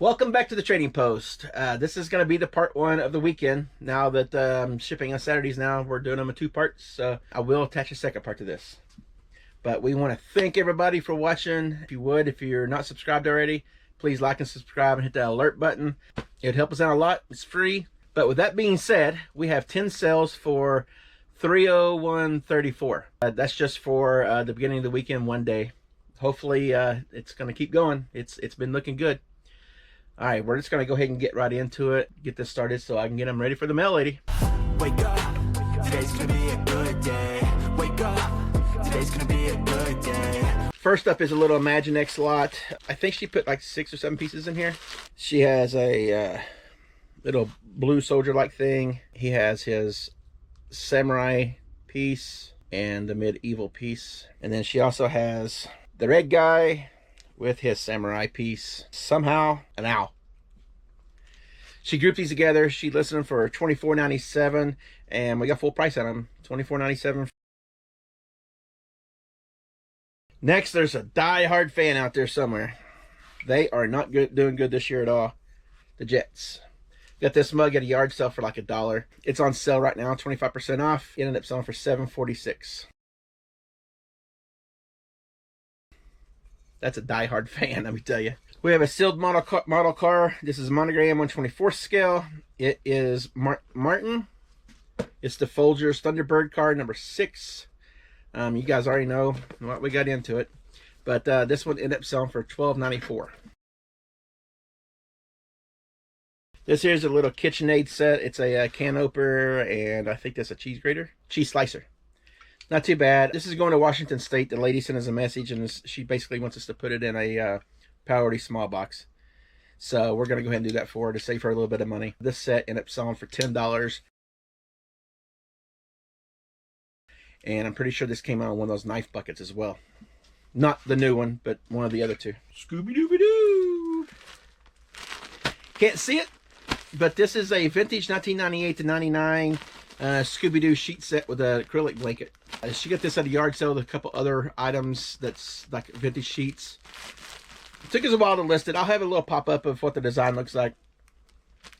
Welcome back to the Trading Post. This is going to be the part one of the weekend. Now that I'm shipping on Saturdays now, we're doing them in two parts. I will attach a second part to this. But we want to thank everybody for watching. If you would, if you're not subscribed already, please like and subscribe and hit that alert button. It'd help us out a lot. It's free. But with that being said, we have 10 sales for 301.34. That's just for the beginning of the weekend, one day. Hopefully it's going to keep going. It's been looking good. All right, we're just going to go ahead and get right into it, get this started so I can get them ready for the mail lady. Wake up, today's gonna be a good day. Wake up, today's gonna be a good day. First up is a little Imaginext lot. I think she put like 6 or 7 pieces in here. She has a little blue soldier-like thing. He has his samurai piece and the medieval piece. And then she also has the red guy with his samurai piece. Somehow an owl. She grouped these together. She listed them for $24.97, and we got full price on them, $24.97. Next, there's a die-hard fan out there somewhere. They are not doing good this year at all. The Jets. Got this mug at a yard sale for like $1. It's on sale right now, 25% off. It ended up selling for $7.46. That's a die-hard fan, let me tell you. We have a sealed model car. This is Monogram 1/24 scale. It is Martin. It's the Folgers Thunderbird car number 6. You guys already know what we got into it. But this one ended up selling for $12.94. This here's a little KitchenAid set. It's a can opener, and I think that's a cheese grater. Cheese slicer. Not too bad. This is going to Washington State. The lady sent us a message, and she basically wants us to put it in a priority small box. So we're going to go ahead and do that for her to save her a little bit of money. This set ended up selling for $10. And I'm pretty sure this came out of one of those knife buckets as well. Not the new one, but one of the other two. Scooby-Dooby-Doo! Can't see it, but this is a vintage 1998 to 99 Scooby-Doo sheet set with an acrylic blanket. She got this at a yard sale with a couple other items that's like vintage sheets. It took us a while to list it. I'll have a little pop-up of what the design looks like.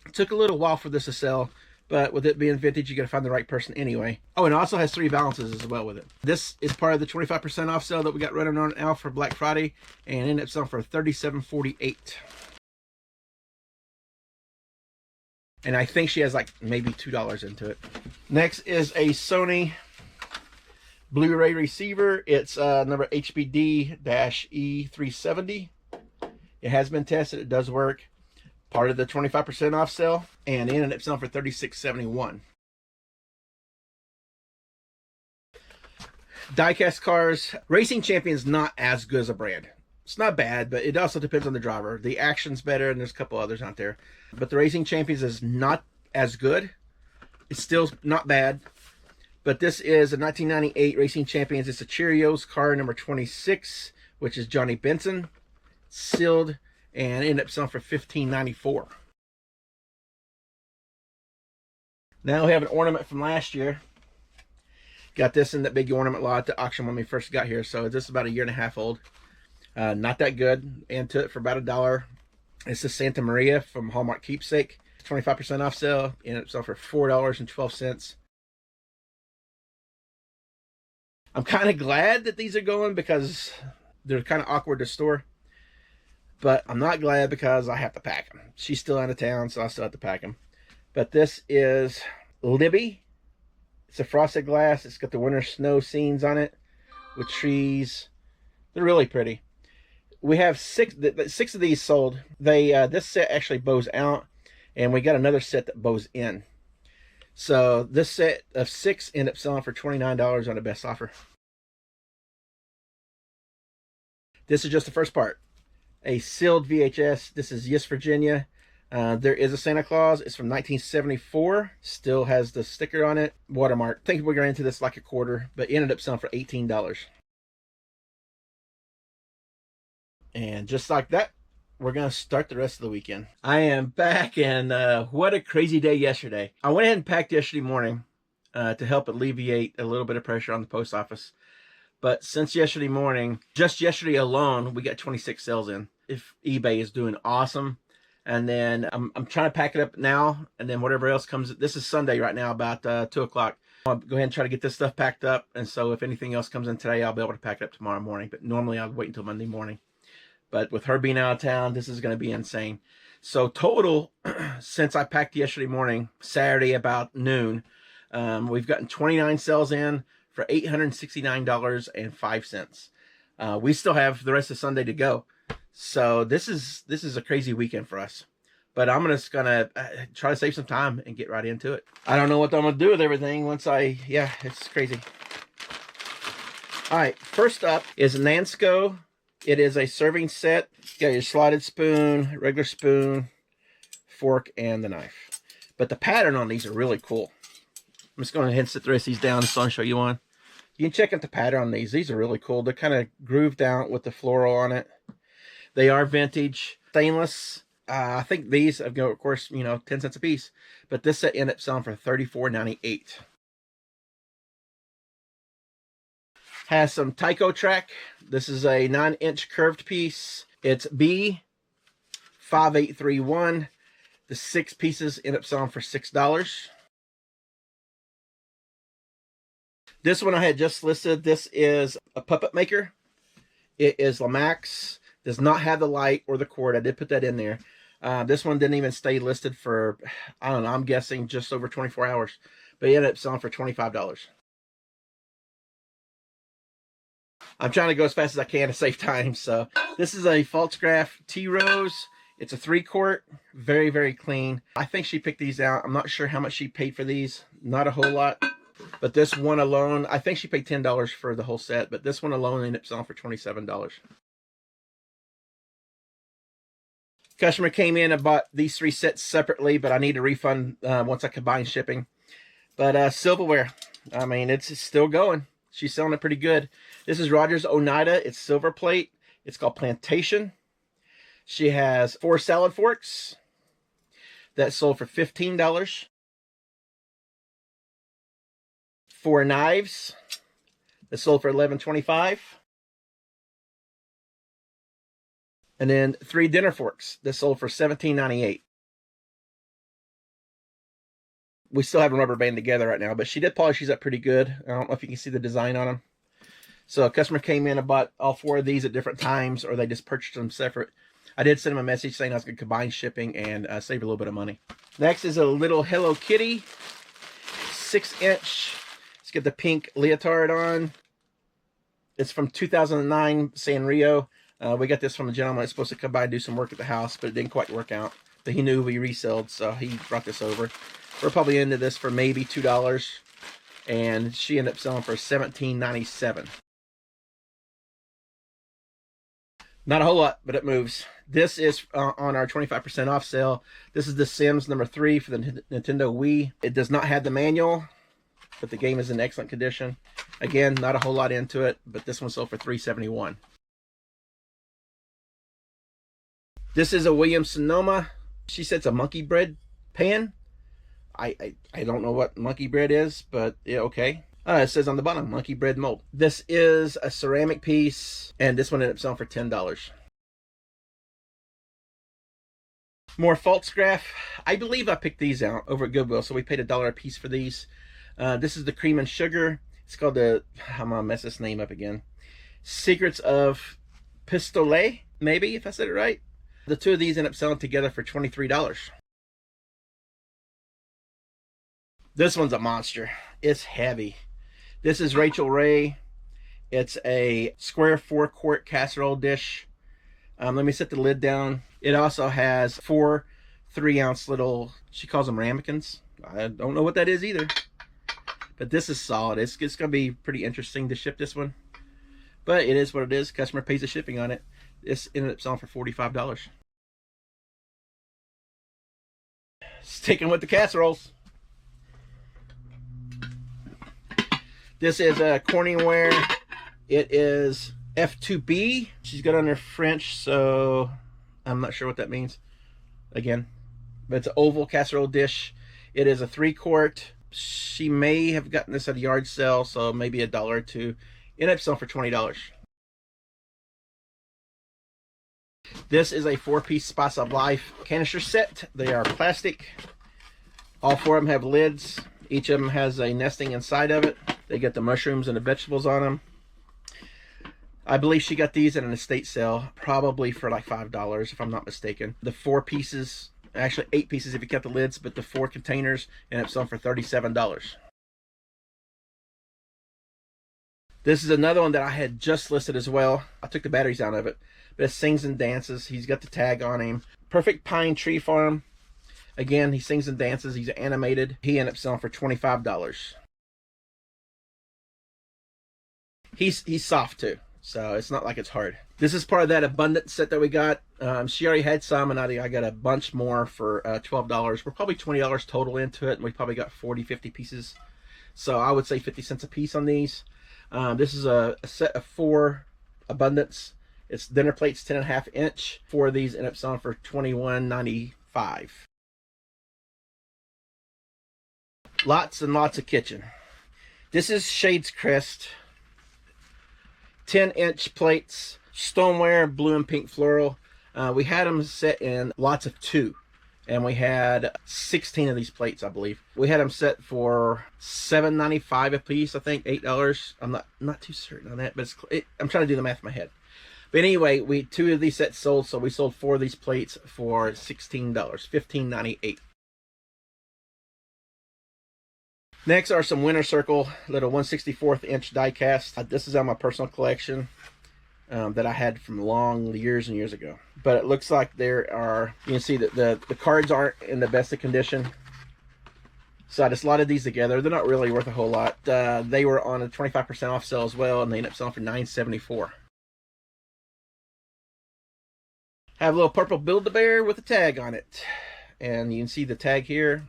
It took a little while for this to sell, but with it being vintage, you got to find the right person anyway. Oh, and it also has 3 balances as well with it. This is part of the 25% off sale that we got running on now for Black Friday, and ended up selling for $37.48. And I think she has like maybe $2 into it. Next is a Sony Blu-ray receiver. It's number HBD-E370. It has been tested. It does work. Part of the 25% off sale, and it ended up selling for $36.71. Diecast cars. Racing Champion's not as good as a brand. It's not bad, but it also depends on the driver. The Action's better, and there's a couple others out there. But the Racing Champions is not as good. It's still not bad. But this is a 1998 Racing Champions. It's a Cheerios car number 26, which is Johnny Benson. Sealed, and ended up selling for $15.94. Now we have an ornament from last year. Got this in that big ornament lot at the auction when we first got here. So this is about a year and a half old. Not that good. Into it for about $1. It's the Santa Maria from Hallmark Keepsake. 25% off sale. Ended up selling for $4.12. I'm kind of glad that these are going because they're kind of awkward to store. But I'm not glad because I have to pack them. She's still out of town, so I still have to pack them. But this is Libby. It's a frosted glass. It's got the winter snow scenes on it with trees. They're really pretty. We have 6 of these sold. This set actually bows out, and we got another set that bows in. So this set of 6 ended up selling for $29 on the best offer. This is just the first part. A sealed VHS. This is Yes, Virginia. There is a Santa Claus. It's from 1974. Still has the sticker on it. Watermark. I think we're going into this like a quarter, but ended up selling for $18. And just like that, we're going to start the rest of the weekend. I am back, and what a crazy day yesterday. I went ahead and packed yesterday morning to help alleviate a little bit of pressure on the post office. But since yesterday morning, just yesterday alone, we got 26 sales in. If eBay is doing awesome, And then I'm trying to pack it up now, and then whatever else comes. This is Sunday right now, about 2 o'clock. I'll go ahead and try to get this stuff packed up, and so if anything else comes in today, I'll be able to pack it up tomorrow morning. But normally I'll wait until Monday morning. But with her being out of town, this is going to be insane. So total, since I packed yesterday morning, Saturday about noon, we've gotten 29 sales in for $869.05. We still have the rest of Sunday to go. So this is a crazy weekend for us. But I'm just gonna try to save some time and get right into it. I don't know what I'm gonna do with everything once yeah, it's crazy. All right, first up is Nansco. It is a serving set. You got your slotted spoon, regular spoon, fork, and the knife. But the pattern on these are really cool. I'm just going to sit the rest of these down so I'll show you one. You can check out the pattern on these. These are really cool. They're kind of grooved out with the floral on it. They are vintage, stainless. I think these, of course, 10 cents a piece. But this set ended up selling for $34.98. Has some Tyco track. This is a 9-inch curved piece. It's B5831. The 6 pieces end up selling for $6. This one I had just listed. This is a puppet maker. It is Lamax. Does not have the light or the cord. I did put that in there. This one didn't even stay listed for, I don't know, I'm guessing just over 24 hours. But it ended up selling for $25. I'm trying to go as fast as I can to save time. So this is a Faltzgraf T-Rose. It's a 3-quart, very, very clean. I think she picked these out. I'm not sure how much she paid for these. Not a whole lot. But this one alone, I think she paid $10 for the whole set. But this one alone ended up selling for $27. Customer came in and bought these 3 sets separately, but I need a refund once I combine shipping. But silverware, I mean, it's still going. She's selling it pretty good. This is Rogers Oneida. It's silver plate. It's called Plantation. She has 4 salad forks that sold for $15. 4 knives that sold for $11.25. And then 3 dinner forks that sold for $17.98. We still haven't rubber band together right now, but she did polish these up pretty good. I don't know if you can see the design on them. So a customer came in and bought all 4 of these at different times, or they just purchased them separate. I did send them a message saying I was going to combine shipping and save a little bit of money. Next is a little Hello Kitty, 6-inch. Let's get the pink leotard on. It's from 2009 Sanrio. We got this from a gentleman that's supposed to come by and do some work at the house, but it didn't quite work out. But he knew we resold, so he brought this over. We're probably into this for maybe $2, and she ended up selling for $17.97. Not a whole lot, but it moves. This is on our 25% off sale. This is The Sims number 3 for the Nintendo Wii. It does not have the manual, but the game is in excellent condition. Again, not a whole lot into it, but this one sold for $3.71. This is a Williams-Sonoma. She said it's a monkey bread pan. I don't know what monkey bread is, but yeah, okay. It says on the bottom, monkey bread mold. This is a ceramic piece, and this one ended up selling for $10. More Faltzgraf. I believe I picked these out over at Goodwill, so we paid $1 a piece for these. This is the cream and sugar. It's called the, I'm gonna mess this name up again. Secrets of Pistolet, maybe, if I said it right. The 2 of these end up selling together for $23. This one's a monster. It's heavy. This is Rachel Ray. It's a square 4-quart casserole dish. Let me set the lid down. It also has 4 3-ounce little, she calls them ramekins. I don't know what that is either. But this is solid. It's going to be pretty interesting to ship this one. But it is what it is. Customer pays the shipping on it. This ended up selling for $45. Sticking with the casseroles. This is a Corningware. It is F2B. She's got on her French, so I'm not sure what that means. Again, but it's an oval casserole dish. It is a 3-quart. She may have gotten this at a yard sale, so maybe $1 or $2. Ended up selling for $20. This is a 4-piece Spice of Life canister set. They are plastic. All 4 of them have lids. Each of them has a nesting inside of it. They get the mushrooms and the vegetables on them. I believe she got these at an estate sale, probably for like $5 if I'm not mistaken. The 4 pieces, actually 8 pieces if you cut the lids, but the 4 containers end up selling for $37. This is another one that I had just listed as well. I took the batteries out of it, but it sings and dances. He's got the tag on him. Perfect Pine Tree Farm. Again, he sings and dances. He's animated. He ended up selling for $25. He's soft too, so it's not like it's hard. This is part of that abundance set that we got. She already had some, and I got a bunch more for $12. We're probably $20 total into it, and we probably got 40, 50 pieces. So I would say 50 cents a piece on these. This is a set of 4 abundance. It's dinner plates, 10.5 inch. 4 of these end up selling for $21.95. Lots and lots of kitchen. This is Shade's Crest. 10-inch plates, stoneware, blue and pink floral. We had them set in lots of 2, and we had 16 of these plates, I believe. We had them set for $7.95 a piece, I think, $8. I'm not too certain on that, but I'm trying to do the math in my head. But anyway, 2 of these sets sold, so we sold 4 of these plates for $16, $15.98. Next are some Winter Circle little 1/64 inch die cast. This is on my personal collection that I had from long years and years ago. But it looks like there are, you can see that the cards aren't in the best of condition. So I just slotted these together. They're not really worth a whole lot. They were on a 25% off sale as well, and they ended up selling for $9.74. Have a little purple Build-A-Bear with a tag on it. And you can see the tag here.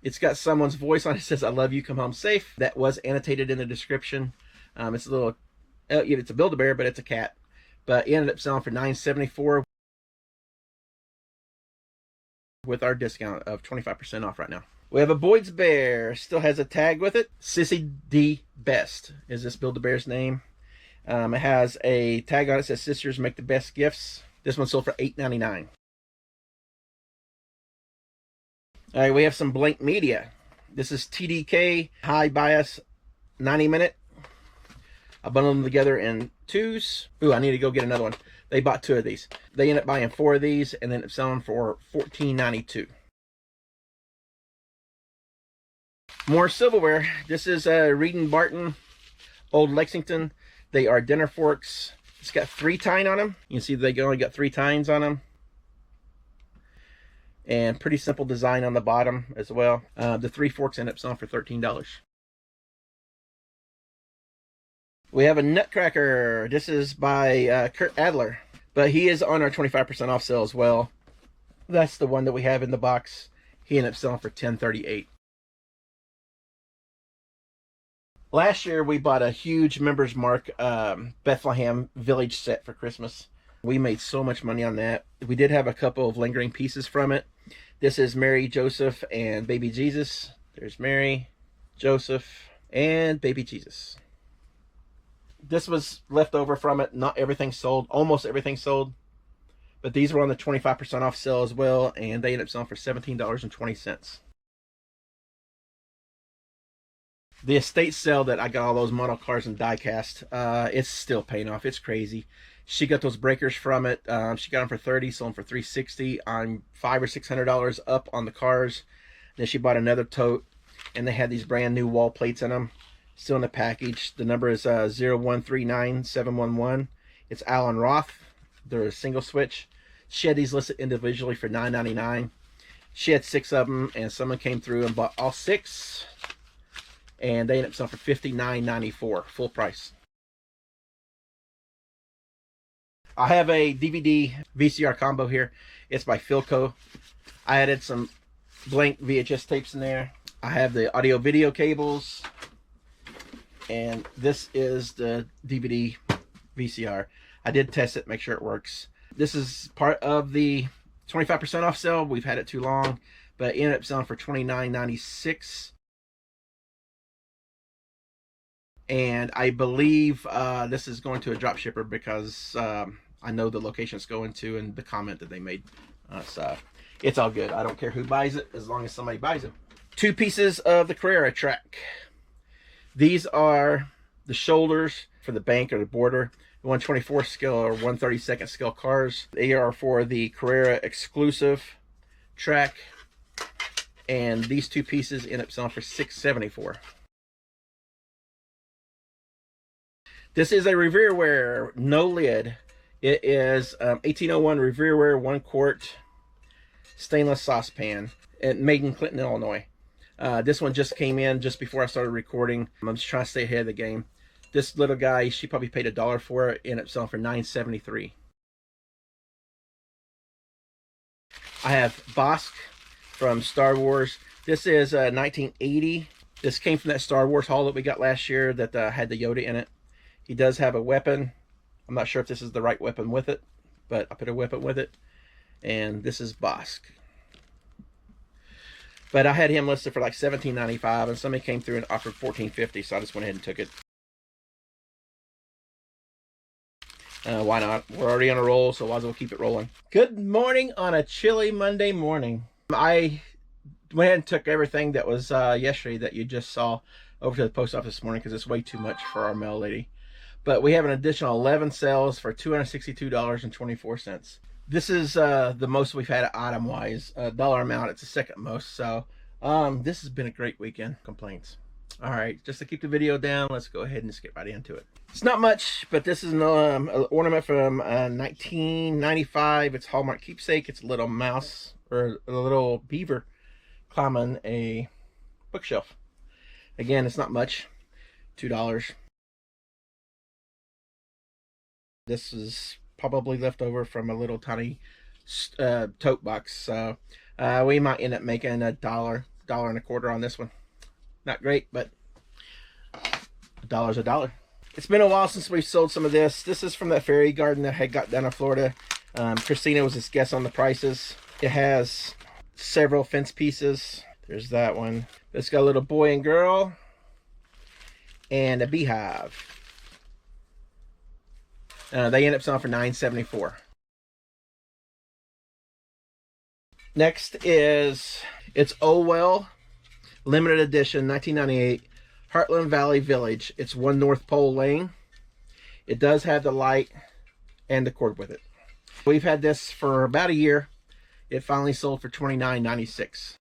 It's got someone's voice on it. It says, "I love you, come home safe." That was annotated in the description. It's a little, it's a Build-A-Bear, but it's a cat. But it ended up selling for $9.74 with our discount of 25% off right now. We have a Boyd's Bear. Still has a tag with it. Sissy D Best is this Build-A-Bear's name. It has a tag on it that says, "Sisters make the best gifts." This one sold for $8.99. All right, we have some Blank Media. This is TDK High Bias 90-minute. I bundled them together in 2s. Ooh, I need to go get another one. They bought 2 of these. They ended up buying 4 of these and then selling for $14.92. More silverware. This is Reed and Barton Old Lexington. They are dinner forks. It's got 3 tine on them. You can see they only got 3 tines on them. And pretty simple design on the bottom as well. The 3 forks end up selling for $13. We have a Nutcracker. This is by Kurt Adler, but he is on our 25% off sale as well. That's the one that we have in the box. He ended up selling for $10.38. Last year we bought a huge Members Mark Bethlehem Village set for Christmas. We made so much money on that. We did have a couple of lingering pieces from it. This is Mary, Joseph, and Baby Jesus. There's Mary, Joseph, and Baby Jesus. This was left over from it. Not everything sold. Almost everything sold. But these were on the 25% off sale as well, and they ended up selling for $17.20. The estate sale that I got all those model cars and die cast, it's still paying off. It's crazy. She got those breakers from it. She got them for $30, sold them for $360. I'm $500 or $600 up on the cars. Then she bought another tote, and they had these brand new wall plates in them, still in the package. The number is 0139711. It's Allen Roth. They're a single switch. She had these listed individually for $9.99. She had 6 of them, and someone came through and bought all 6, and they ended up selling for $59.94, full price. I have a DVD VCR combo here. It's by Philco. I added some blank VHS tapes in there. I have the audio video cables, and this is the DVD VCR. I did test it, make sure it works. This is part of the 25% off sale. We've had it too long, but it ended up selling for $29.96. And I believe this is going to a drop shipper because I know the location it's going to and the comment that they made. So it's all good. I don't care who buys it as long as somebody buys it. 2 pieces of the Carrera track. These are the shoulders for the bank or the border. 124th scale or 132nd scale cars. They are for the Carrera exclusive track. And these 2 pieces end up selling for $674. This is a Revere Ware, no lid. It is 1801 Revere Ware 1 quart stainless saucepan, and made in Clinton, Illinois. This one just came in just before I started recording. I'm just trying to stay ahead of the game. This little guy, she probably paid $1 for it, ended up selling for $9.73. I have Bosk from Star Wars. This is 1980. This came from that Star Wars haul that we got last year that had the Yoda in it. He does have a weapon. I'm not sure if this is the right weapon with it, but I put a weapon with it. And this is Bosk. But I had him listed for like $17.95, and somebody came through and offered $14.50, so I just went ahead and took it. Why not? We're already on a roll, so might as well keep it rolling. Good morning on a chilly Monday morning. I went ahead and took everything that was yesterday that you just saw over to the post office this morning because it's way too much for our mail lady. But we have an additional 11 sales for $262.24. This is the most we've had item-wise. Dollar amount, it's the second most. So this has been a great weekend. Complaints. All right, just to keep the video down, let's go ahead and just get right into it. It's not much, but this is an ornament from 1995. It's Hallmark keepsake. It's a little mouse or a little beaver climbing a bookshelf. Again, it's not much. $2. This is probably left over from a little tiny tote box. So we might end up making $1.25 on this one. Not great, but $1's a dollar. It's been a while since we sold some of this. This is from that fairy garden that I had got down in Florida. Christina was just guess on the prices. It has several fence pieces. There's that one. It's got a little boy and girl and a beehive. They end up selling for $9.74. Next is, it's Oh Well limited edition 1998 Heartland Valley Village. It's 1 North Pole Lane. It does have the light and the cord with it. We've had this for about a year. It finally sold for $29.96.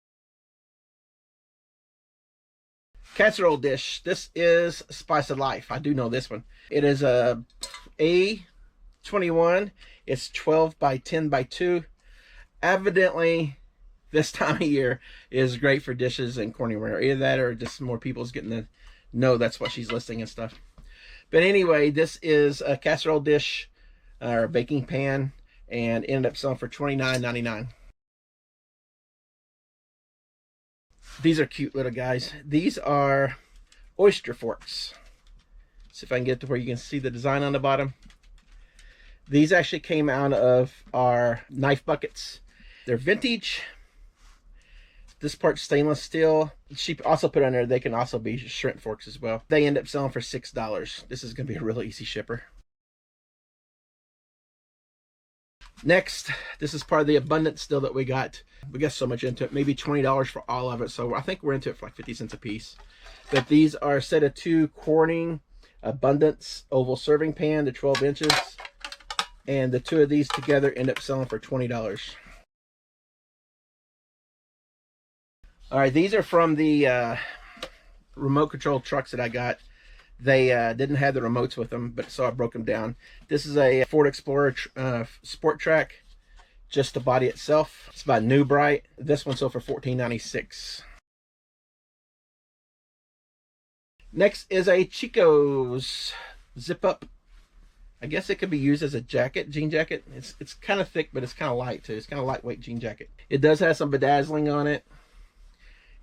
Casserole dish. This is Spice of Life. I do know this one. It is a A21. It's 12 by 10 by 2. Evidently, this time of year is great for dishes and cornware. Either that or just more people's getting to know that's what she's listing and stuff. But anyway, this is a casserole dish or a baking pan, and ended up selling for $29.99. These are cute little guys. These are oyster forks. See if I can get to where you can see the design on the bottom. These actually came out of our knife buckets. They're vintage. This part's stainless steel. She also put on there they can also be shrimp forks as well. They end up selling for $6. This is going to be a really easy shipper. Next, this is part of the abundance still that we got. We got so much into it, maybe $20 for all of it. So I think we're into it for like 50 cents a piece. But these are a set of 2 Corning Abundance oval serving pan, the 12 inches. And the 2 of these together end up selling for $20. All right, these are from the remote control trucks that I got. They didn't have the remotes with them, but so I broke them down. This is a Ford Explorer Sport Track, just the body itself. It's by New Bright. This one sold for $14.96. Next is a Chico's zip up. I guess it could be used as a jacket, jean jacket. It's kind of thick, but it's kind of light too. It's kind of lightweight jean jacket. It does have some bedazzling on it.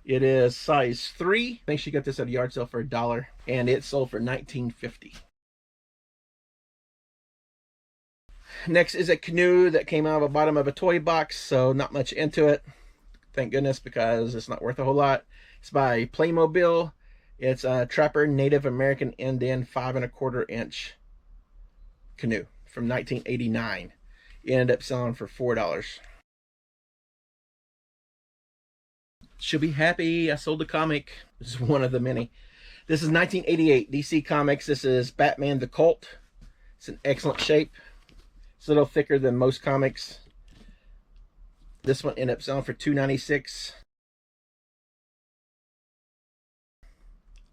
It is size 3. I think she got this at a yard sale for $1, and it sold for $19.50. Next is a canoe that came out of the bottom of a toy box, so not much into it. Thank goodness, because it's not worth a whole lot. It's by Playmobil. It's a Trapper Native American Indian 5 1/4 inch canoe from 1989. It ended up selling for $4. She'll be happy. I sold the comic. This is one of the many. This is 1988 DC Comics. This is Batman the Cult. It's in excellent shape. It's a little thicker than most comics. This one ended up selling for $2.96.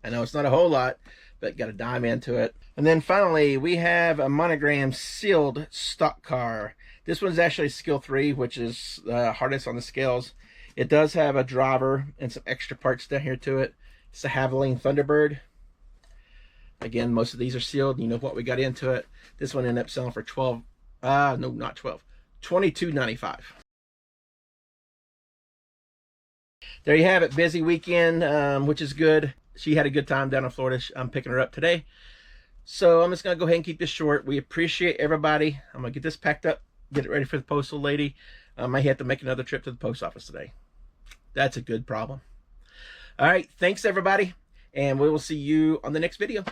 I know it's not a whole lot, but got a dime into it. And then finally, we have a monogram sealed stock car. This one's actually skill 3, which is the hardest on the scales. It does have a driver and some extra parts down here to it. It's a Haviland Thunderbird. Again, most of these are sealed. You know what we got into it. This one ended up selling for $22.95. There you have it. Busy weekend, which is good. She had a good time down in Florida. I'm picking her up today. So I'm just going to go ahead and keep this short. We appreciate everybody. I'm going to get this packed up, get it ready for the postal lady. I might have to make another trip to the post office today. That's a good problem. All right. Thanks, everybody. And we will see you on the next video.